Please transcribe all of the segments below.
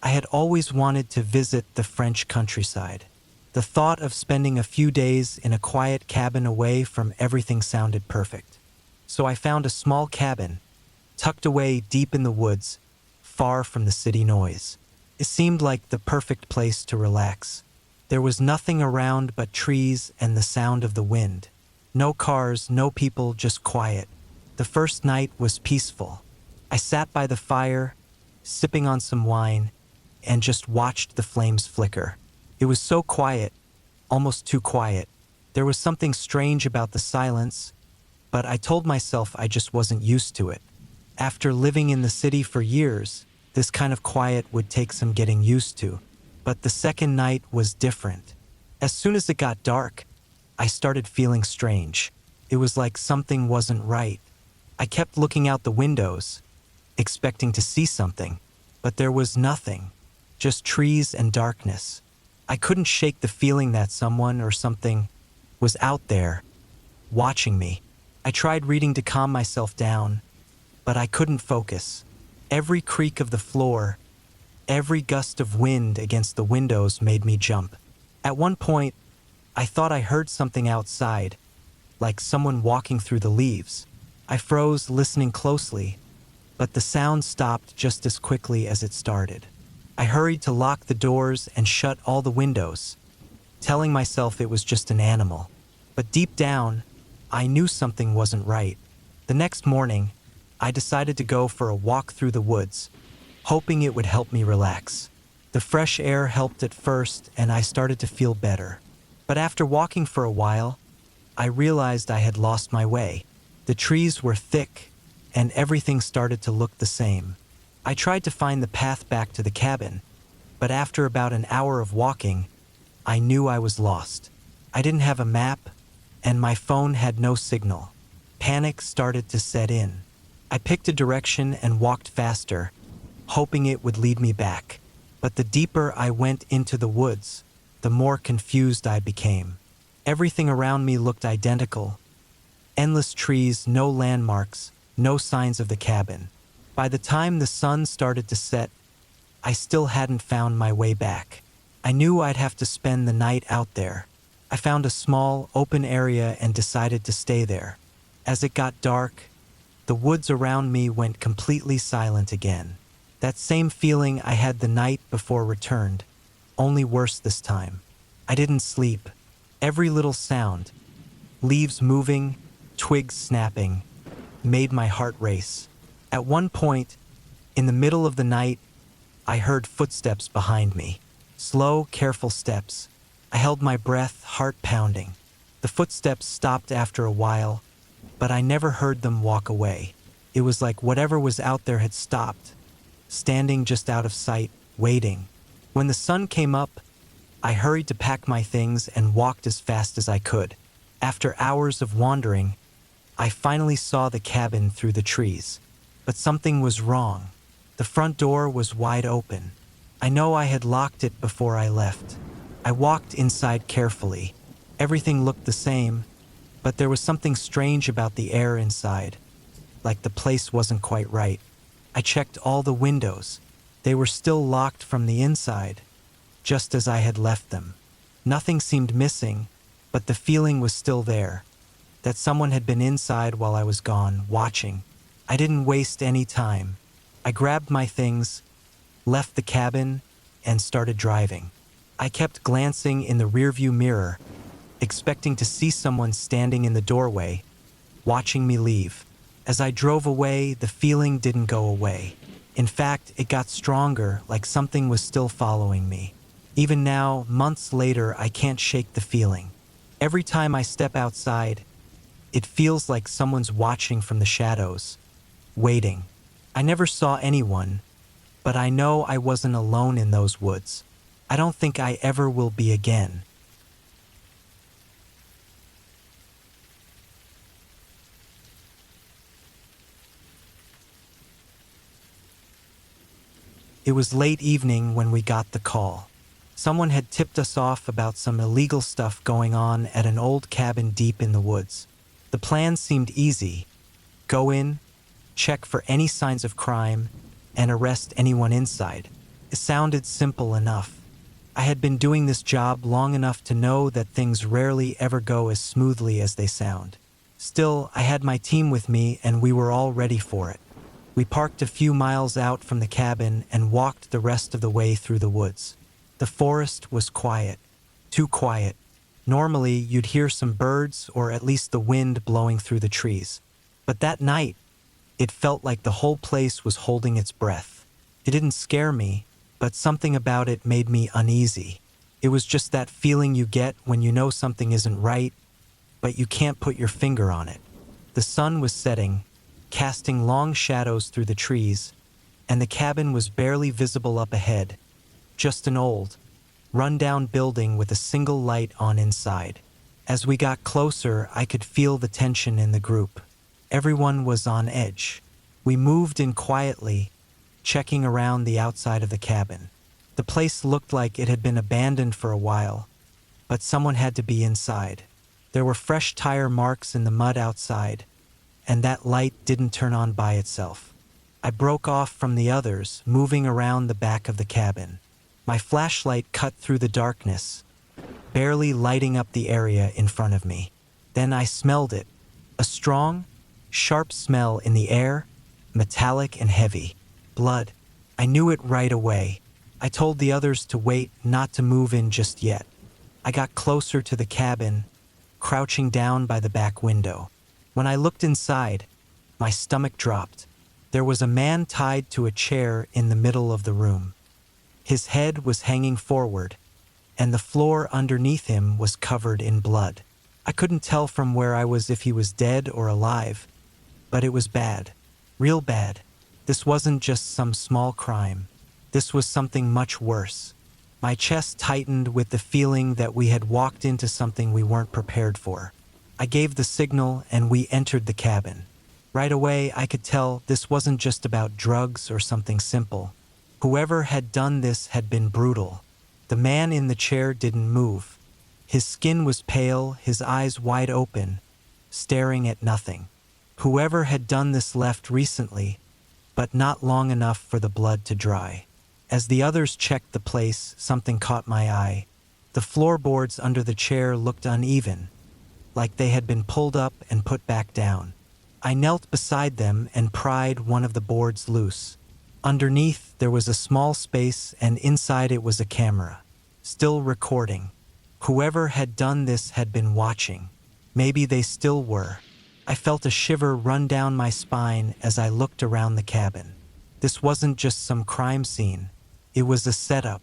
I had always wanted to visit the French countryside. The thought of spending a few days in a quiet cabin away from everything sounded perfect. So I found a small cabin, tucked away deep in the woods, far from the city noise. It seemed like the perfect place to relax. There was nothing around but trees and the sound of the wind. No cars, no people, just quiet. The first night was peaceful. I sat by the fire, sipping on some wine, and just watched the flames flicker. It was so quiet, almost too quiet. There was something strange about the silence, but I told myself I just wasn't used to it. After living in the city for years, this kind of quiet would take some getting used to. But the second night was different. As soon as it got dark, I started feeling strange. It was like something wasn't right. I kept looking out the windows, expecting to see something, but there was nothing, just trees and darkness. I couldn't shake the feeling that someone or something was out there, watching me. I tried reading to calm myself down, but I couldn't focus. Every creak of the floor, every gust of wind against the windows made me jump. At one point, I thought I heard something outside, like someone walking through the leaves. I froze, listening closely, but the sound stopped just as quickly as it started. I hurried to lock the doors and shut all the windows, telling myself it was just an animal. But deep down, I knew something wasn't right. The next morning, I decided to go for a walk through the woods, hoping it would help me relax. The fresh air helped at first, and I started to feel better. But after walking for a while, I realized I had lost my way. The trees were thick, and everything started to look the same. I tried to find the path back to the cabin, but after about an hour of walking, I knew I was lost. I didn't have a map, and my phone had no signal. Panic started to set in. I picked a direction and walked faster, hoping it would lead me back. But the deeper I went into the woods, the more confused I became. Everything around me looked identical. Endless trees, no landmarks, no signs of the cabin. By the time the sun started to set, I still hadn't found my way back. I knew I'd have to spend the night out there. I found a small, open area and decided to stay there. As it got dark, the woods around me went completely silent again. That same feeling I had the night before returned, only worse this time. I didn't sleep. Every little sound, leaves moving, twigs snapping, made my heart race. At one point, in the middle of the night, I heard footsteps behind me. Slow, careful steps. I held my breath, heart pounding. The footsteps stopped after a while, but I never heard them walk away. It was like whatever was out there had stopped, standing just out of sight, waiting. When the sun came up, I hurried to pack my things and walked as fast as I could. After hours of wandering, I finally saw the cabin through the trees. But something was wrong. The front door was wide open. I know I had locked it before I left. I walked inside carefully. Everything looked the same, but there was something strange about the air inside, like the place wasn't quite right. I checked all the windows. They were still locked from the inside, just as I had left them. Nothing seemed missing, but the feeling was still there, that someone had been inside while I was gone, watching. I didn't waste any time. I grabbed my things, left the cabin, and started driving. I kept glancing in the rearview mirror, expecting to see someone standing in the doorway, watching me leave. As I drove away, the feeling didn't go away. In fact, it got stronger, like something was still following me. Even now, months later, I can't shake the feeling. Every time I step outside, it feels like someone's watching from the shadows, waiting. I never saw anyone, but I know I wasn't alone in those woods. I don't think I ever will be again. It was late evening when we got the call. Someone had tipped us off about some illegal stuff going on at an old cabin deep in the woods. The plan seemed easy. Go in, check for any signs of crime, and arrest anyone inside. It sounded simple enough. I had been doing this job long enough to know that things rarely ever go as smoothly as they sound. Still, I had my team with me and we were all ready for it. We parked a few miles out from the cabin and walked the rest of the way through the woods. The forest was quiet. Too quiet. Normally, you'd hear some birds or at least the wind blowing through the trees. But that night, it felt like the whole place was holding its breath. It didn't scare me, but something about it made me uneasy. It was just that feeling you get when you know something isn't right, but you can't put your finger on it. The sun was setting, casting long shadows through the trees, and the cabin was barely visible up ahead, just an old, run-down building with a single light on inside. As we got closer, I could feel the tension in the group. Everyone was on edge. We moved in quietly, checking around the outside of the cabin. The place looked like it had been abandoned for a while, but someone had to be inside. There were fresh tire marks in the mud outside, and that light didn't turn on by itself. I broke off from the others, moving around the back of the cabin. My flashlight cut through the darkness, barely lighting up the area in front of me. Then I smelled it, a strong, sharp smell in the air, metallic and heavy. Blood. I knew it right away. I told the others to wait, not to move in just yet. I got closer to the cabin, crouching down by the back window. When I looked inside, my stomach dropped. There was a man tied to a chair in the middle of the room. His head was hanging forward, and the floor underneath him was covered in blood. I couldn't tell from where I was if he was dead or alive, but it was bad. Real bad. This wasn't just some small crime. This was something much worse. My chest tightened with the feeling that we had walked into something we weren't prepared for. I gave the signal and we entered the cabin. Right away, I could tell this wasn't just about drugs or something simple. Whoever had done this had been brutal. The man in the chair didn't move. His skin was pale, his eyes wide open, staring at nothing. Whoever had done this left recently, but not long enough for the blood to dry. As the others checked the place, something caught my eye. The floorboards under the chair looked uneven, like they had been pulled up and put back down. I knelt beside them and pried one of the boards loose. Underneath, there was a small space, and inside it was a camera, still recording. Whoever had done this had been watching. Maybe they still were. I felt a shiver run down my spine as I looked around the cabin. This wasn't just some crime scene. It was a setup.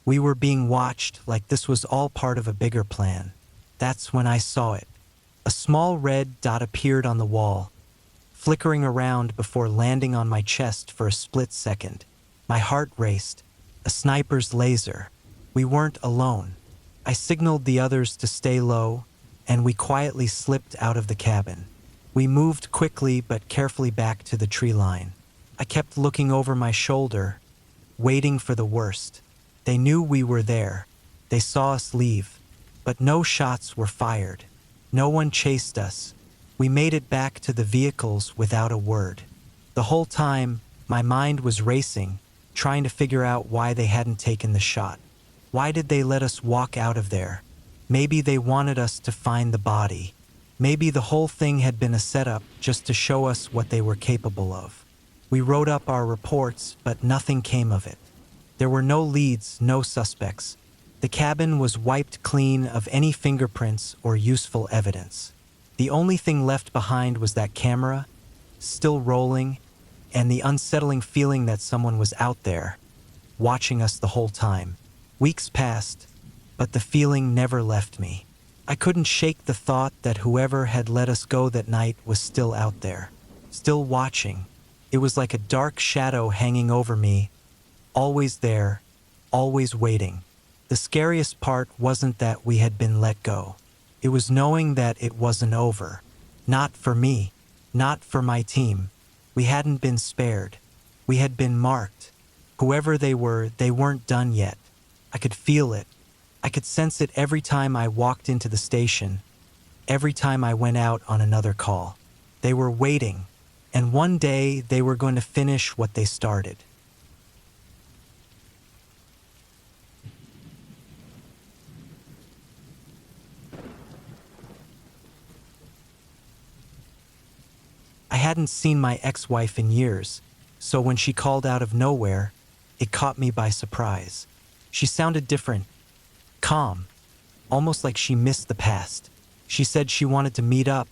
We were being watched, like this was all part of a bigger plan. That's when I saw it. A small red dot appeared on the wall, flickering around before landing on my chest for a split second. My heart raced. A sniper's laser. We weren't alone. I signaled the others to stay low, and we quietly slipped out of the cabin. We moved quickly but carefully back to the tree line. I kept looking over my shoulder, waiting for the worst. They knew we were there. They saw us leave, but no shots were fired. No one chased us. We made it back to the vehicles without a word. The whole time, my mind was racing, trying to figure out why they hadn't taken the shot. Why did they let us walk out of there? Maybe they wanted us to find the body. Maybe the whole thing had been a setup just to show us what they were capable of. We wrote up our reports, but nothing came of it. There were no leads, no suspects. The cabin was wiped clean of any fingerprints or useful evidence. The only thing left behind was that camera, still rolling, and the unsettling feeling that someone was out there, watching us the whole time. Weeks passed, but the feeling never left me. I couldn't shake the thought that whoever had let us go that night was still out there, still watching. It was like a dark shadow hanging over me, always there, always waiting. The scariest part wasn't that we had been let go. It was knowing that it wasn't over. Not for me, not for my team. We hadn't been spared. We had been marked. Whoever they were, they weren't done yet. I could feel it. I could sense it every time I walked into the station, every time I went out on another call. They were waiting, and one day they were going to finish what they started. I hadn't seen my ex-wife in years, so when she called out of nowhere, it caught me by surprise. She sounded different, calm, almost like she missed the past. She said she wanted to meet up,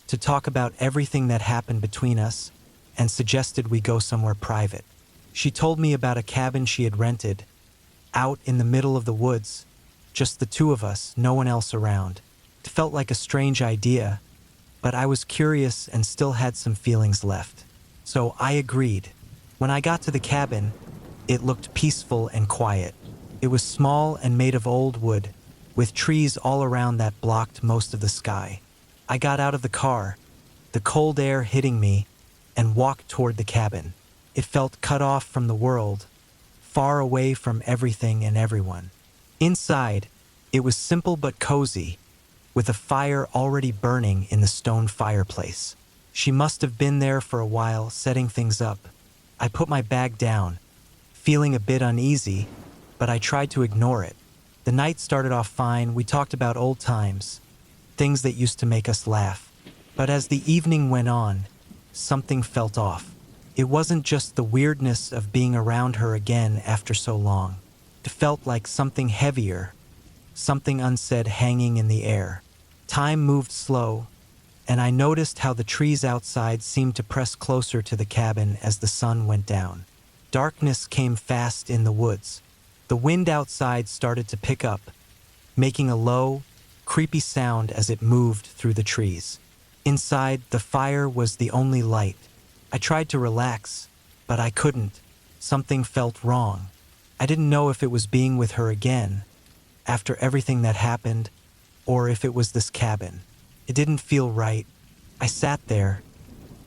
to talk about everything that happened between us, and suggested we go somewhere private. She told me about a cabin she had rented, out in the middle of the woods, just the two of us, no one else around. It felt like a strange idea, but I was curious and still had some feelings left. So I agreed. When I got to the cabin, it looked peaceful and quiet. It was small and made of old wood, with trees all around that blocked most of the sky. I got out of the car, the cold air hitting me, and walked toward the cabin. It felt cut off from the world, far away from everything and everyone. Inside, it was simple but cozy, with a fire already burning in the stone fireplace. She must have been there for a while, setting things up. I put my bag down, feeling a bit uneasy, but I tried to ignore it. The night started off fine. We talked about old times, things that used to make us laugh. But as the evening went on, something felt off. It wasn't just the weirdness of being around her again after so long. It felt like something heavier, something unsaid hanging in the air. Time moved slow, and I noticed how the trees outside seemed to press closer to the cabin as the sun went down. Darkness came fast in the woods. The wind outside started to pick up, making a low, creepy sound as it moved through the trees. Inside, the fire was the only light. I tried to relax, but I couldn't. Something felt wrong. I didn't know if it was being with her again, after everything that happened, or if it was this cabin. It didn't feel right. I sat there,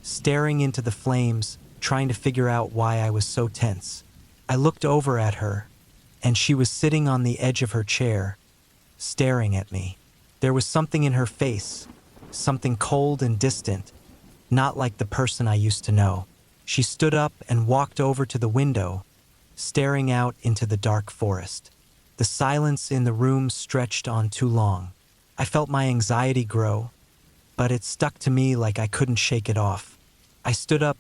staring into the flames, trying to figure out why I was so tense. I looked over at her, and she was sitting on the edge of her chair, staring at me. There was something in her face, something cold and distant, not like the person I used to know. She stood up and walked over to the window, staring out into the dark forest. The silence in the room stretched on too long. I felt my anxiety grow, but it stuck to me like I couldn't shake it off. I stood up,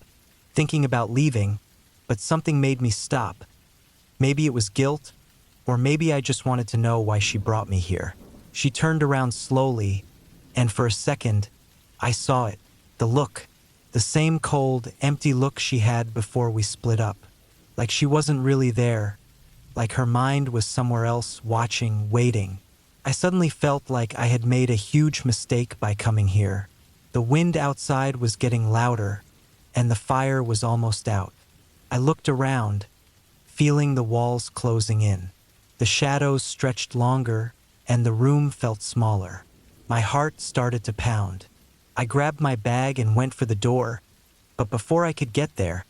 thinking about leaving, but something made me stop. Maybe it was guilt, or maybe I just wanted to know why she brought me here. She turned around slowly, and for a second, I saw it. The look, the same cold, empty look she had before we split up. Like she wasn't really there, like her mind was somewhere else, watching, waiting. I suddenly felt like I had made a huge mistake by coming here. The wind outside was getting louder, and the fire was almost out. I looked around, feeling the walls closing in. The shadows stretched longer, and the room felt smaller. My heart started to pound. I grabbed my bag and went for the door, but before I could get there,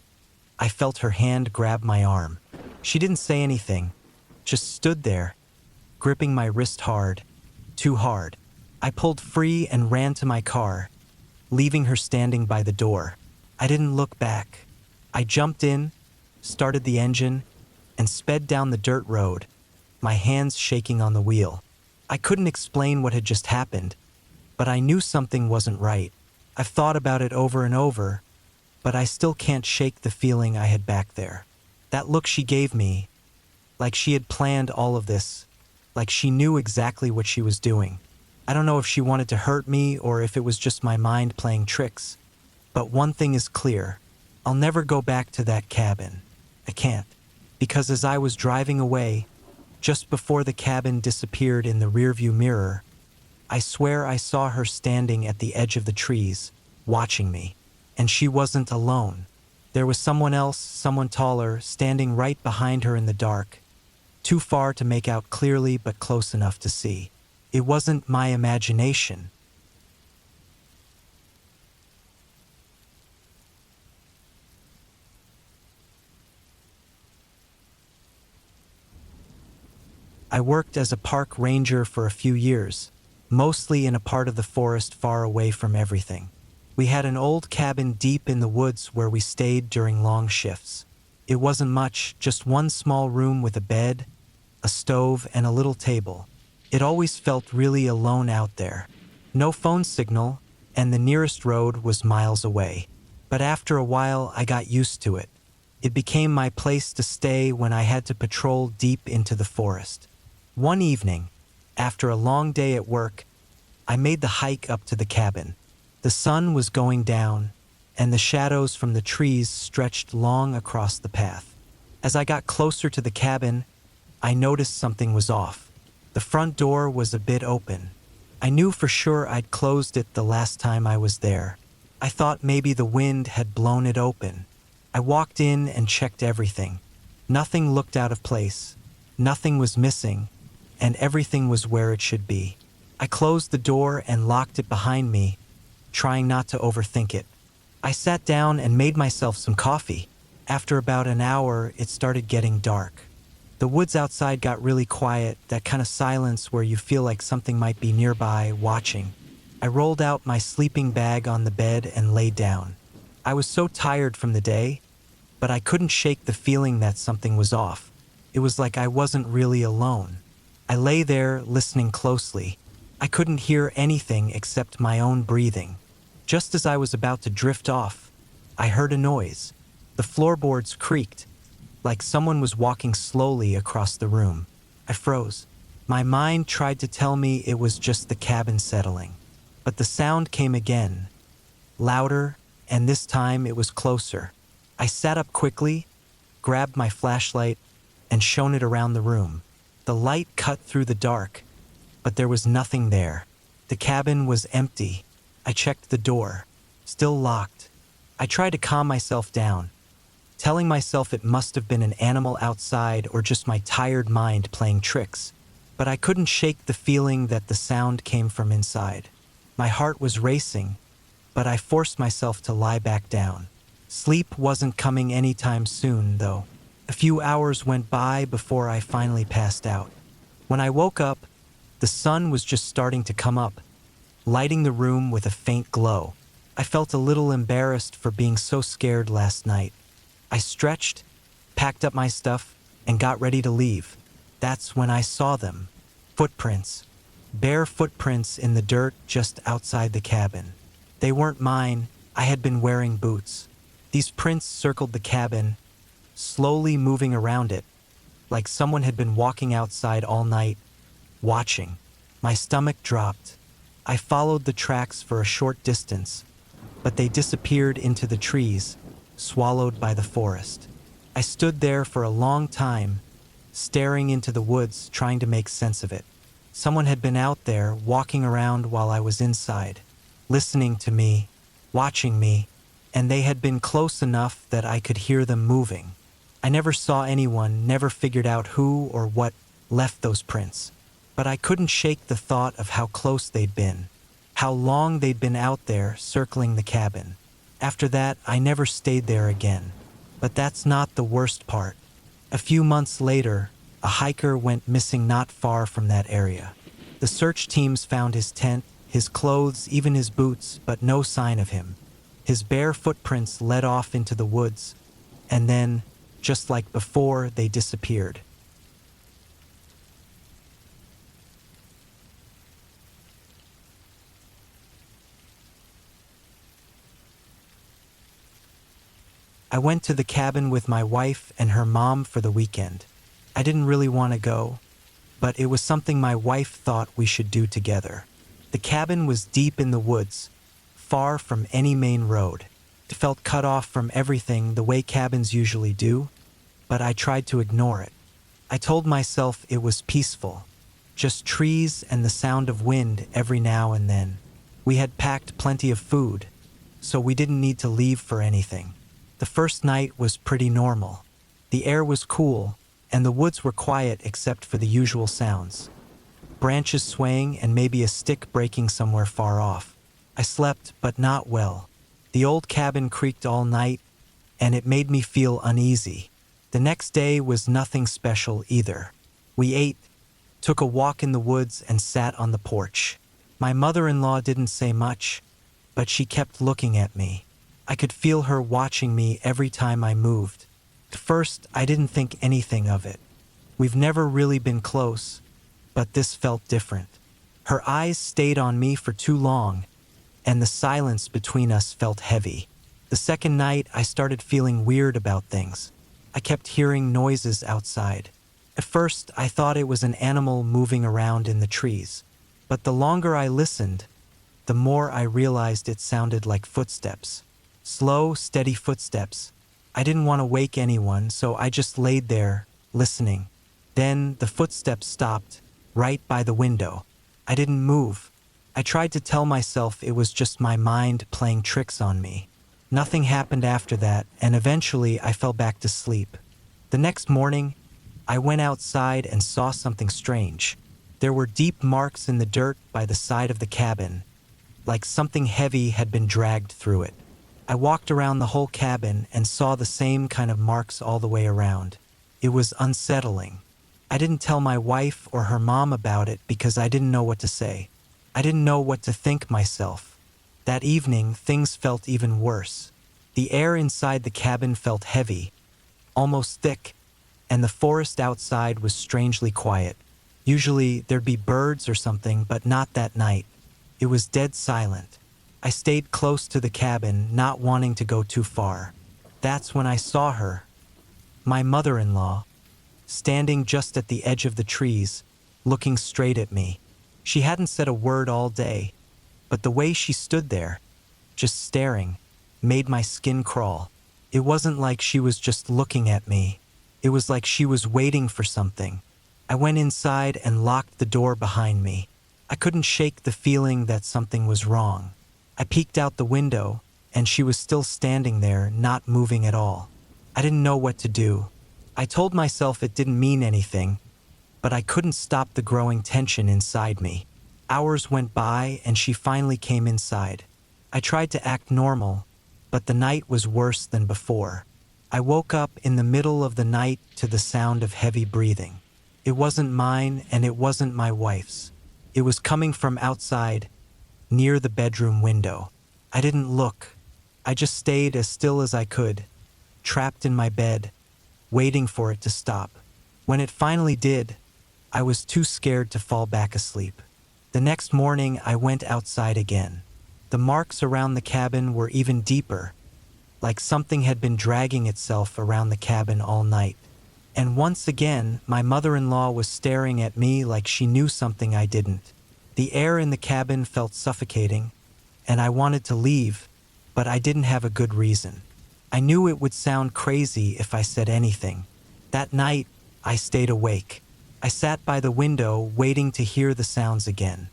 I felt her hand grab my arm. She didn't say anything, just stood there, gripping my wrist hard, too hard. I pulled free and ran to my car, leaving her standing by the door. I didn't look back. I jumped in, started the engine, and sped down the dirt road, my hands shaking on the wheel. I couldn't explain what had just happened, but I knew something wasn't right. I've thought about it over and over, but I still can't shake the feeling I had back there. That look she gave me, like she had planned all of this, like she knew exactly what she was doing. I don't know if she wanted to hurt me or if it was just my mind playing tricks, but one thing is clear. I'll never go back to that cabin. I can't, because as I was driving away, just before the cabin disappeared in the rearview mirror, I swear I saw her standing at the edge of the trees, watching me. And she wasn't alone. There was someone else, someone taller, standing right behind her in the dark, too far to make out clearly but close enough to see. It wasn't my imagination. I worked as a park ranger for a few years, mostly in a part of the forest far away from everything. We had an old cabin deep in the woods where we stayed during long shifts. It wasn't much, just one small room with a bed, a stove, and a little table. It always felt really alone out there. No phone signal, and the nearest road was miles away. But after a while, I got used to it. It became my place to stay when I had to patrol deep into the forest. One evening, after a long day at work, I made the hike up to the cabin. The sun was going down, and the shadows from the trees stretched long across the path. As I got closer to the cabin, I noticed something was off. The front door was a bit open. I knew for sure I'd closed it the last time I was there. I thought maybe the wind had blown it open. I walked in and checked everything. Nothing looked out of place. Nothing was missing, and everything was where it should be. I closed the door and locked it behind me, trying not to overthink it. I sat down and made myself some coffee. After about an hour, it started getting dark. The woods outside got really quiet, that kind of silence where you feel like something might be nearby, watching. I rolled out my sleeping bag on the bed and lay down. I was so tired from the day, but I couldn't shake the feeling that something was off. It was like I wasn't really alone. I lay there, listening closely. I couldn't hear anything except my own breathing. Just as I was about to drift off, I heard a noise. The floorboards creaked, like someone was walking slowly across the room. I froze. My mind tried to tell me it was just the cabin settling. But the sound came again, louder, and this time it was closer. I sat up quickly, grabbed my flashlight, and shone it around the room. The light cut through the dark, but there was nothing there. The cabin was empty. I checked the door, still locked. I tried to calm myself down, telling myself it must have been an animal outside or just my tired mind playing tricks. But I couldn't shake the feeling that the sound came from inside. My heart was racing, but I forced myself to lie back down. Sleep wasn't coming anytime soon, though. A few hours went by before I finally passed out. When I woke up, the sun was just starting to come up, lighting the room with a faint glow. I felt a little embarrassed for being so scared last night. I stretched, packed up my stuff, and got ready to leave. That's when I saw them. Footprints. Bare footprints in the dirt just outside the cabin. They weren't mine. I had been wearing boots. These prints circled the cabin, slowly moving around it, like someone had been walking outside all night, watching. My stomach dropped. I followed the tracks for a short distance, but they disappeared into the trees, swallowed by the forest. I stood there for a long time, staring into the woods, trying to make sense of it. Someone had been out there, walking around while I was inside, listening to me, watching me, and they had been close enough that I could hear them moving. I never saw anyone, never figured out who or what left those prints. But I couldn't shake the thought of how close they'd been, how long they'd been out there circling the cabin. After that, I never stayed there again. But that's not the worst part. A few months later, a hiker went missing not far from that area. The search teams found his tent, his clothes, even his boots, but no sign of him. His bare footprints led off into the woods, and then, just like before, they disappeared. I went to the cabin with my wife and her mom for the weekend. I didn't really want to go, but it was something my wife thought we should do together. The cabin was deep in the woods, far from any main road. It felt cut off from everything the way cabins usually do, but I tried to ignore it. I told myself it was peaceful, just trees and the sound of wind every now and then. We had packed plenty of food, so we didn't need to leave for anything. The first night was pretty normal. The air was cool, and the woods were quiet except for the usual sounds. Branches swaying and maybe a stick breaking somewhere far off. I slept, but not well. The old cabin creaked all night, and it made me feel uneasy. The next day was nothing special either. We ate, took a walk in the woods, and sat on the porch. My mother-in-law didn't say much, but she kept looking at me. I could feel her watching me every time I moved. At first, I didn't think anything of it. We've never really been close, but this felt different. Her eyes stayed on me for too long, and the silence between us felt heavy. The second night, I started feeling weird about things. I kept hearing noises outside. At first, I thought it was an animal moving around in the trees. But the longer I listened, the more I realized it sounded like footsteps. Slow, steady footsteps. I didn't want to wake anyone, so I just laid there, listening. Then the footsteps stopped, right by the window. I didn't move. I tried to tell myself it was just my mind playing tricks on me. Nothing happened after that, and eventually I fell back to sleep. The next morning, I went outside and saw something strange. There were deep marks in the dirt by the side of the cabin, like something heavy had been dragged through it. I walked around the whole cabin and saw the same kind of marks all the way around. It was unsettling. I didn't tell my wife or her mom about it because I didn't know what to say. I didn't know what to think myself. That evening, things felt even worse. The air inside the cabin felt heavy, almost thick, and the forest outside was strangely quiet. Usually, there'd be birds or something, but not that night. It was dead silent. I stayed close to the cabin, not wanting to go too far. That's when I saw her, my mother-in-law, standing just at the edge of the trees, looking straight at me. She hadn't said a word all day, but the way she stood there, just staring, made my skin crawl. It wasn't like she was just looking at me. It was like she was waiting for something. I went inside and locked the door behind me. I couldn't shake the feeling that something was wrong. I peeked out the window, and she was still standing there, not moving at all. I didn't know what to do. I told myself it didn't mean anything, but I couldn't stop the growing tension inside me. Hours went by, and she finally came inside. I tried to act normal, but the night was worse than before. I woke up in the middle of the night to the sound of heavy breathing. It wasn't mine, and it wasn't my wife's. It was coming from outside, near the bedroom window. I didn't look. I just stayed as still as I could, trapped in my bed, waiting for it to stop. When it finally did, I was too scared to fall back asleep. The next morning, I went outside again. The marks around the cabin were even deeper, like something had been dragging itself around the cabin all night. And once again, my mother-in-law was staring at me like she knew something I didn't. The air in the cabin felt suffocating, and I wanted to leave, but I didn't have a good reason. I knew it would sound crazy if I said anything. That night, I stayed awake. I sat by the window waiting to hear the sounds again.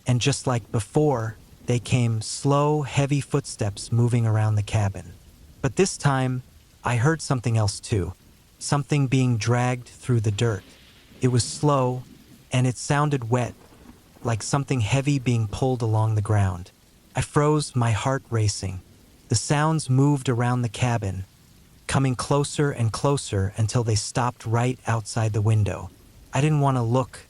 And just like before, they came slow, heavy footsteps moving around the cabin. But this time, I heard something else too. Something being dragged through the dirt. It was slow, and it sounded wet, like something heavy being pulled along the ground. I froze, my heart racing. The sounds moved around the cabin, coming closer and closer until they stopped right outside the window. I didn't want to look,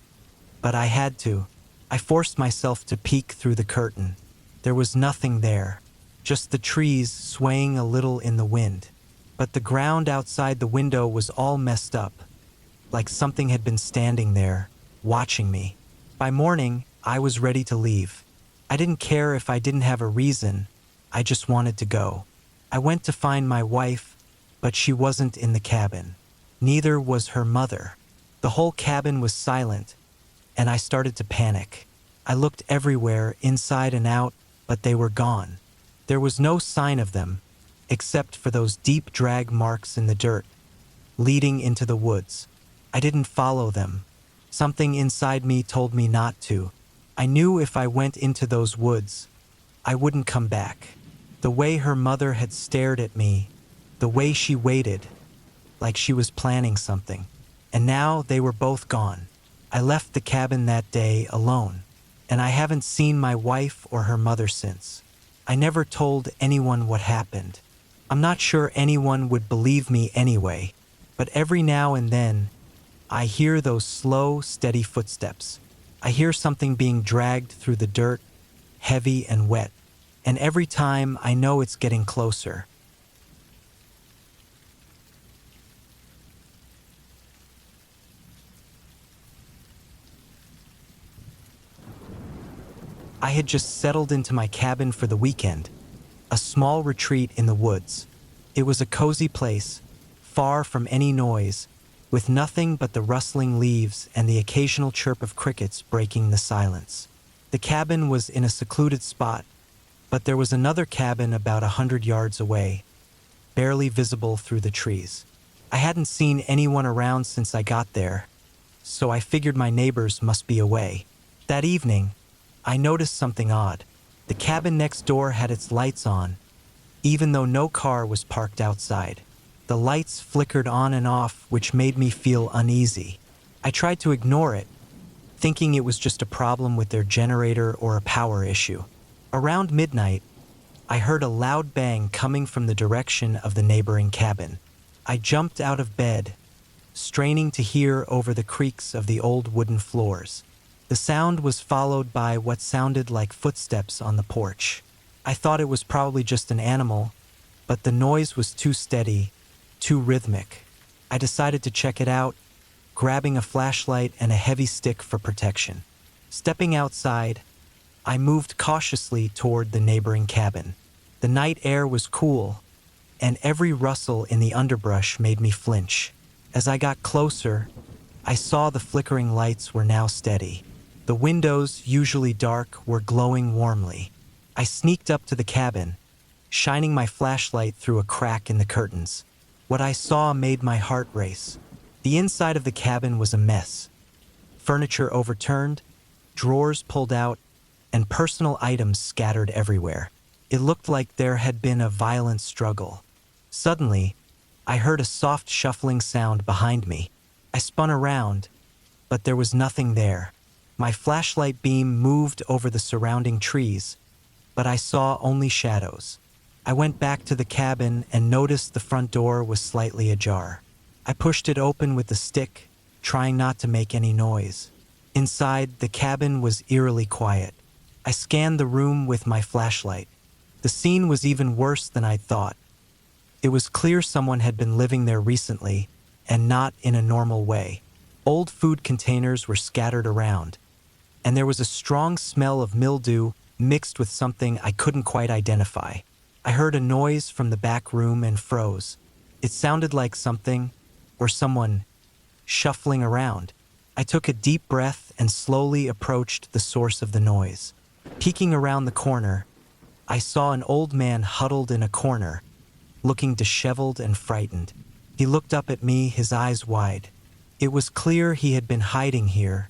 but I had to. I forced myself to peek through the curtain. There was nothing there, just the trees swaying a little in the wind. But the ground outside the window was all messed up, like something had been standing there, watching me. By morning, I was ready to leave. I didn't care if I didn't have a reason. I just wanted to go. I went to find my wife, but she wasn't in the cabin. Neither was her mother. The whole cabin was silent, and I started to panic. I looked everywhere, inside and out, but they were gone. There was no sign of them, except for those deep drag marks in the dirt, leading into the woods. I didn't follow them. Something inside me told me not to. I knew if I went into those woods, I wouldn't come back. The way her mother had stared at me, the way she waited, like she was planning something. And now they were both gone. I left the cabin that day alone, and I haven't seen my wife or her mother since. I never told anyone what happened. I'm not sure anyone would believe me anyway, but every now and then, I hear those slow, steady footsteps. I hear something being dragged through the dirt, heavy and wet. And every time, I know it's getting closer. I had just settled into my cabin for the weekend, a small retreat in the woods. It was a cozy place, far from any noise, with nothing but the rustling leaves and the occasional chirp of crickets breaking the silence. The cabin was in a secluded spot, but there was another cabin about 100 yards away, barely visible through the trees. I hadn't seen anyone around since I got there, so I figured my neighbors must be away. That evening, I noticed something odd. The cabin next door had its lights on, even though no car was parked outside. The lights flickered on and off, which made me feel uneasy. I tried to ignore it, thinking it was just a problem with their generator or a power issue. Around midnight, I heard a loud bang coming from the direction of the neighboring cabin. I jumped out of bed, straining to hear over the creaks of the old wooden floors. The sound was followed by what sounded like footsteps on the porch. I thought it was probably just an animal, but the noise was too steady, too rhythmic. I decided to check it out, grabbing a flashlight and a heavy stick for protection. Stepping outside, I moved cautiously toward the neighboring cabin. The night air was cool, and every rustle in the underbrush made me flinch. As I got closer, I saw the flickering lights were now steady. The windows, usually dark, were glowing warmly. I sneaked up to the cabin, shining my flashlight through a crack in the curtains. What I saw made my heart race. The inside of the cabin was a mess. Furniture overturned, drawers pulled out, and personal items scattered everywhere. It looked like there had been a violent struggle. Suddenly, I heard a soft shuffling sound behind me. I spun around, but there was nothing there. My flashlight beam moved over the surrounding trees, but I saw only shadows. I went back to the cabin and noticed the front door was slightly ajar. I pushed it open with the stick, trying not to make any noise. Inside, the cabin was eerily quiet. I scanned the room with my flashlight. The scene was even worse than I'd thought. It was clear someone had been living there recently, and not in a normal way. Old food containers were scattered around, and there was a strong smell of mildew mixed with something I couldn't quite identify. I heard a noise from the back room and froze. It sounded like something, or someone, shuffling around. I took a deep breath and slowly approached the source of the noise. Peeking around the corner, I saw an old man huddled in a corner, looking disheveled and frightened. He looked up at me, his eyes wide. It was clear he had been hiding here,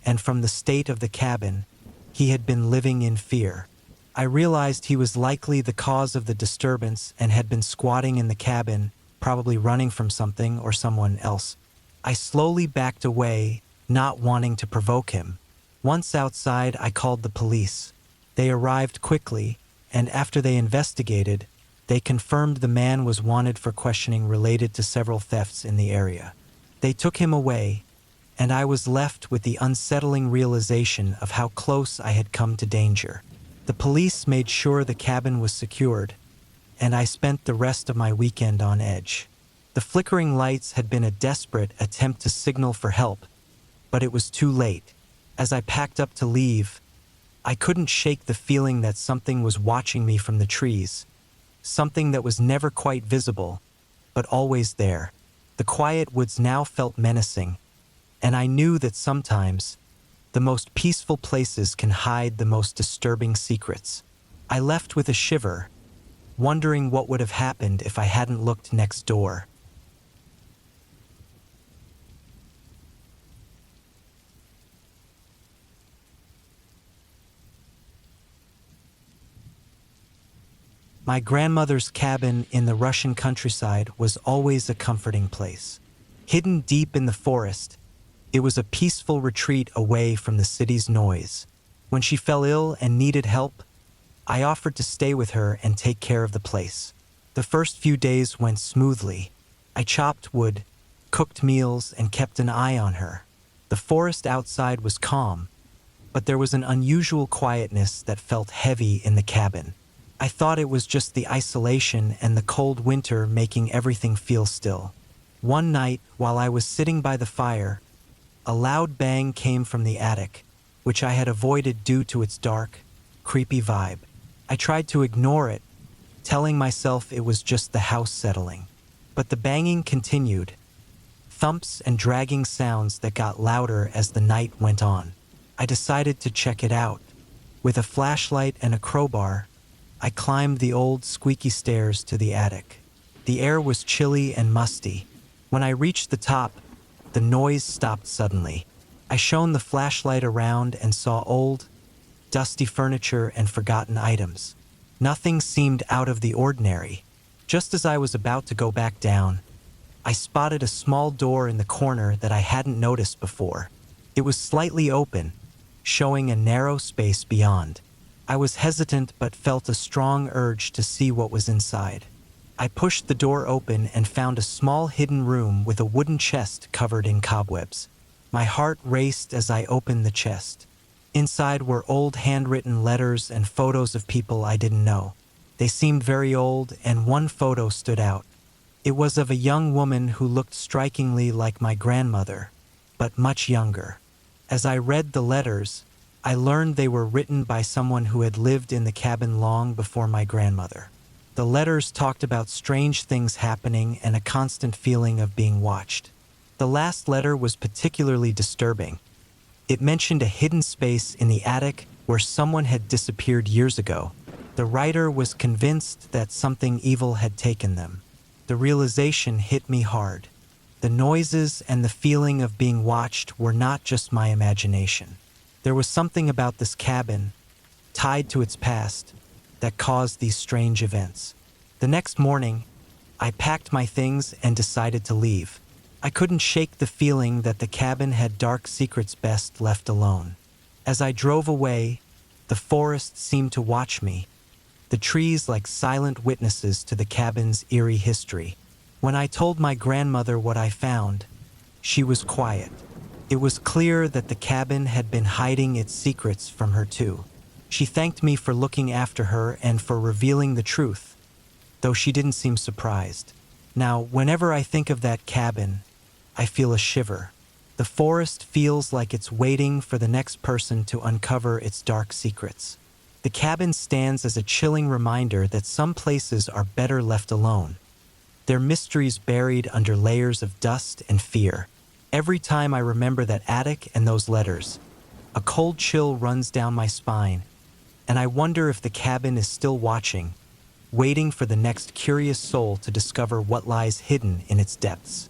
and from the state of the cabin, he had been living in fear. I realized he was likely the cause of the disturbance and had been squatting in the cabin, probably running from something or someone else. I slowly backed away, not wanting to provoke him. Once outside, I called the police. They arrived quickly, and after they investigated, they confirmed the man was wanted for questioning related to several thefts in the area. They took him away, and I was left with the unsettling realization of how close I had come to danger. The police made sure the cabin was secured, and I spent the rest of my weekend on edge. The flickering lights had been a desperate attempt to signal for help, but it was too late. As I packed up to leave, I couldn't shake the feeling that something was watching me from the trees, something that was never quite visible, but always there. The quiet woods now felt menacing, and I knew that sometimes the most peaceful places can hide the most disturbing secrets. I left with a shiver, wondering what would have happened if I hadn't looked next door. My grandmother's cabin in the Russian countryside was always a comforting place. Hidden deep in the forest, it was a peaceful retreat away from the city's noise. When she fell ill and needed help, I offered to stay with her and take care of the place. The first few days went smoothly. I chopped wood, cooked meals, and kept an eye on her. The forest outside was calm, but there was an unusual quietness that felt heavy in the cabin. I thought it was just the isolation and the cold winter making everything feel still. One night, while I was sitting by the fire, a loud bang came from the attic, which I had avoided due to its dark, creepy vibe. I tried to ignore it, telling myself it was just the house settling. But the banging continued, thumps and dragging sounds that got louder as the night went on. I decided to check it out. With a flashlight and a crowbar, I climbed the old squeaky stairs to the attic. The air was chilly and musty. When I reached the top, the noise stopped suddenly. I shone the flashlight around and saw old, dusty furniture and forgotten items. Nothing seemed out of the ordinary. Just as I was about to go back down, I spotted a small door in the corner that I hadn't noticed before. It was slightly open, showing a narrow space beyond. I was hesitant but felt a strong urge to see what was inside. I pushed the door open and found a small hidden room with a wooden chest covered in cobwebs. My heart raced as I opened the chest. Inside were old handwritten letters and photos of people I didn't know. They seemed very old, and one photo stood out. It was of a young woman who looked strikingly like my grandmother, but much younger. As I read the letters, I learned they were written by someone who had lived in the cabin long before my grandmother. The letters talked about strange things happening and a constant feeling of being watched. The last letter was particularly disturbing. It mentioned a hidden space in the attic where someone had disappeared years ago. The writer was convinced that something evil had taken them. The realization hit me hard. The noises and the feeling of being watched were not just my imagination. There was something about this cabin, tied to its past, that caused these strange events. The next morning, I packed my things and decided to leave. I couldn't shake the feeling that the cabin had dark secrets best left alone. As I drove away, the forest seemed to watch me, the trees like silent witnesses to the cabin's eerie history. When I told my grandmother what I found, she was quiet. It was clear that the cabin had been hiding its secrets from her too. She thanked me for looking after her and for revealing the truth, though she didn't seem surprised. Now, whenever I think of that cabin, I feel a shiver. The forest feels like it's waiting for the next person to uncover its dark secrets. The cabin stands as a chilling reminder that some places are better left alone, their mysteries buried under layers of dust and fear. Every time I remember that attic and those letters, a cold chill runs down my spine, and I wonder if the cabin is still watching, waiting for the next curious soul to discover what lies hidden in its depths.